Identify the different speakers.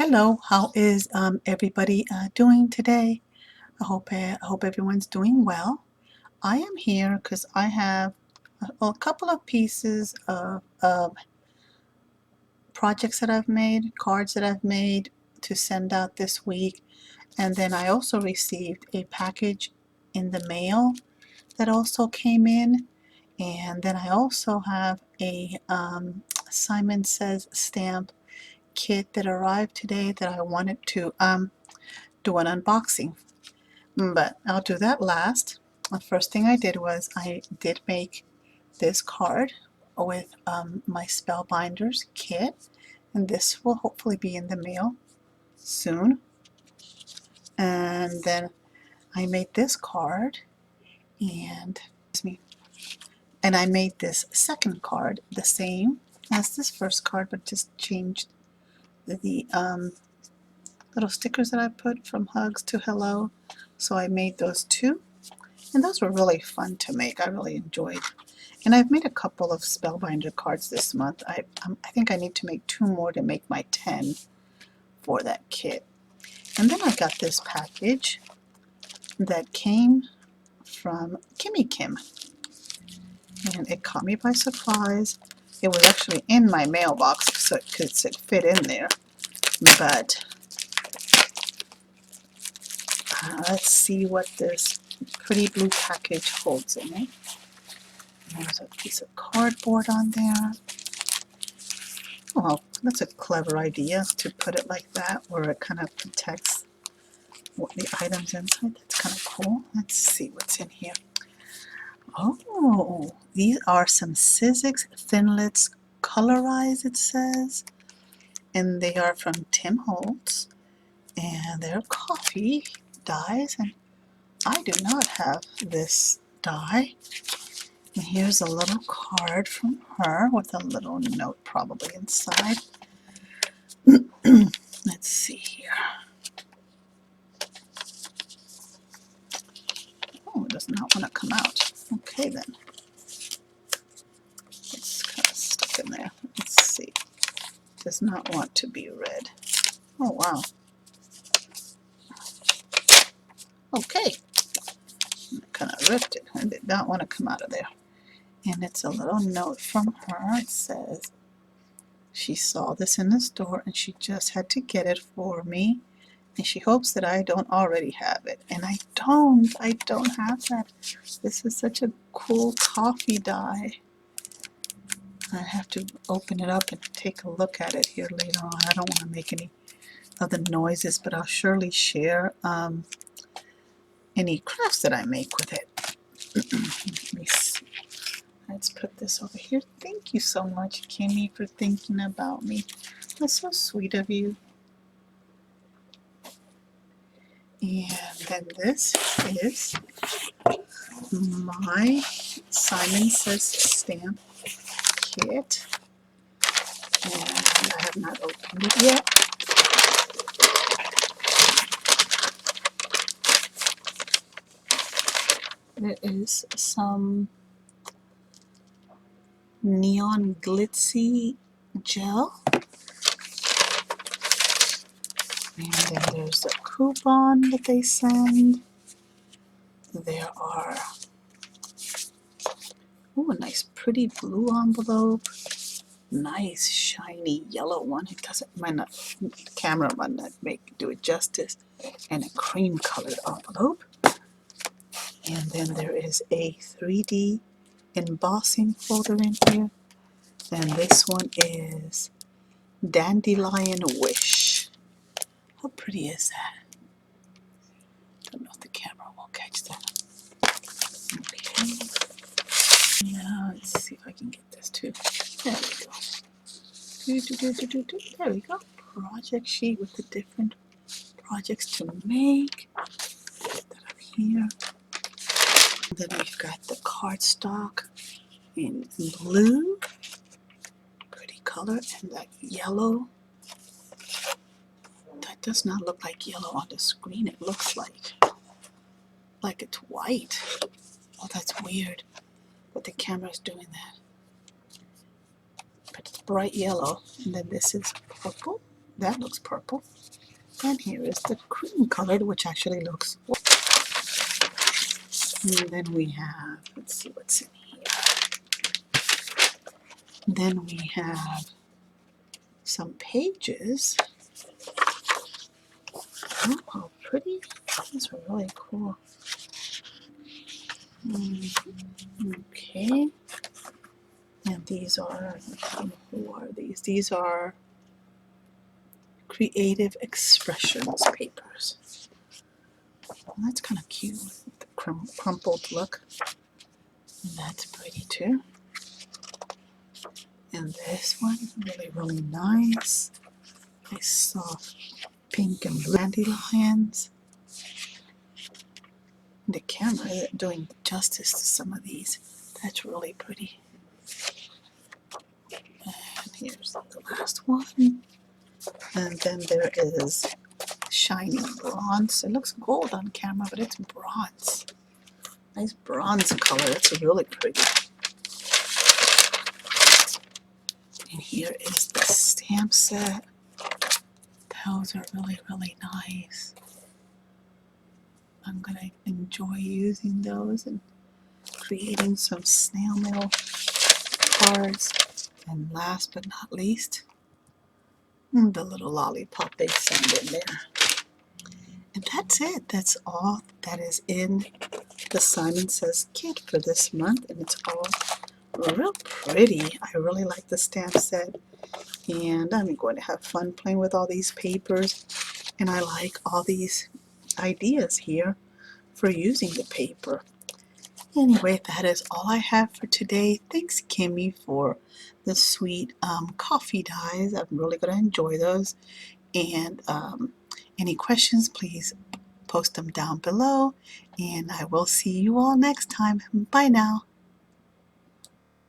Speaker 1: Hello, how is everybody doing today? I hope everyone's doing well. I am here because I have a couple of pieces of projects that I've made, cards that I've made to send out this week, and then I also received a package in the mail that also came in, and then I also have a Simon Says stamp kit that arrived today that I wanted to do an unboxing. But I'll do that last. The first thing I did was I did make this card with my Spellbinders kit, and this will hopefully be in the mail soon. And then I made this card, and I made this second card the same as this first card, but just changed the little stickers that I put from hugs to hello. So I made those two, and those were really fun to make. I really enjoyed. And I've made a couple of Spellbinder cards this month. I think I need to make 2 more to make my 10 for that kit. And then I got this package that came from Kimmy Kim, and it caught me by surprise. It was actually in my mailbox, so it could fit in there. But let's see what this pretty blue package holds in it. There's a piece of cardboard on there. Well, that's a clever idea to put it like that, where it kind of protects what the items inside. That's kind of cool. Let's see what's in here. Oh, these are some Sizzix Thinlits Colorize, it says. And they are from Tim Holtz. And they're coffee dyes. And I do not have this dye. And here's a little card from her with a little note probably inside. Let's see here. Oh, it does not want to come out. Okay then. It's kind of stuck in there. Let's see. Does not want to be read. Oh wow. Okay. Kind of ripped it. I did not want to come out of there. And it's a little note from her. It says she saw this in the store and she just had to get it for me. And she hopes that I don't already have it. And I don't have that. This is such a cool coffee dye. I have to open it up and take a look at it here later on. I don't want to make any other noises, but I'll surely share any crafts that I make with it. Let me see. Let's put this over here. Thank you so much, Kimmy, for thinking about me. That's so sweet of you. And then this is my Simon Says stamp kit. And I have not opened it yet. There is some neon glitzy gel. And then there's a coupon that they send. There are, oh, a nice pretty blue envelope. Nice shiny yellow one. It doesn't, the camera might not do it justice. And a cream colored envelope. And then there is a 3D embossing folder in here. And this one is Dandelion Wish. How pretty is that? Don't know if the camera will catch that. Okay. Now let's see if I can get this too. There we go. There we go. Project sheet with the different projects to make. Put that up here. And then we've got the cardstock in blue. Pretty color. And that yellow. That does not look like yellow on the screen. It looks like it's white. Oh, that's weird. But the camera's doing that. But it's bright yellow. And then this is purple. that looks purple. And here is the cream colored, which actually looks. And then we have, let's see what's in here. Then we have some pages. Oh, how pretty. These are really cool. Okay. And these are, who are these? These are Creative Expressions papers. Well, that's kind of cute, the crumpled look. And that's pretty too. And this one, really, really nice. Nice soft pink and blue dandelions. The camera is doing justice to some of these. That's really pretty. And here's the last one. And then there is shiny bronze. It looks gold on camera, but it's bronze. Nice bronze color. It's really pretty. And here is the stamp set. Those are really, really nice. I'm going to enjoy using those and creating some snail mail cards. And last but not least, the little lollipop they send in there. And that's it. That's all that is in the Simon Says kit for this month. And it's all real pretty. I really like the stamp set. And I'm going to have fun playing with all these papers. And I like all these ideas here for using the paper. Anyway, that is all I have for today. Thanks, Kimmy, for the sweet coffee dyes. I'm really going to enjoy those. And any questions, please post them down below. And I will see you all next time. Bye now.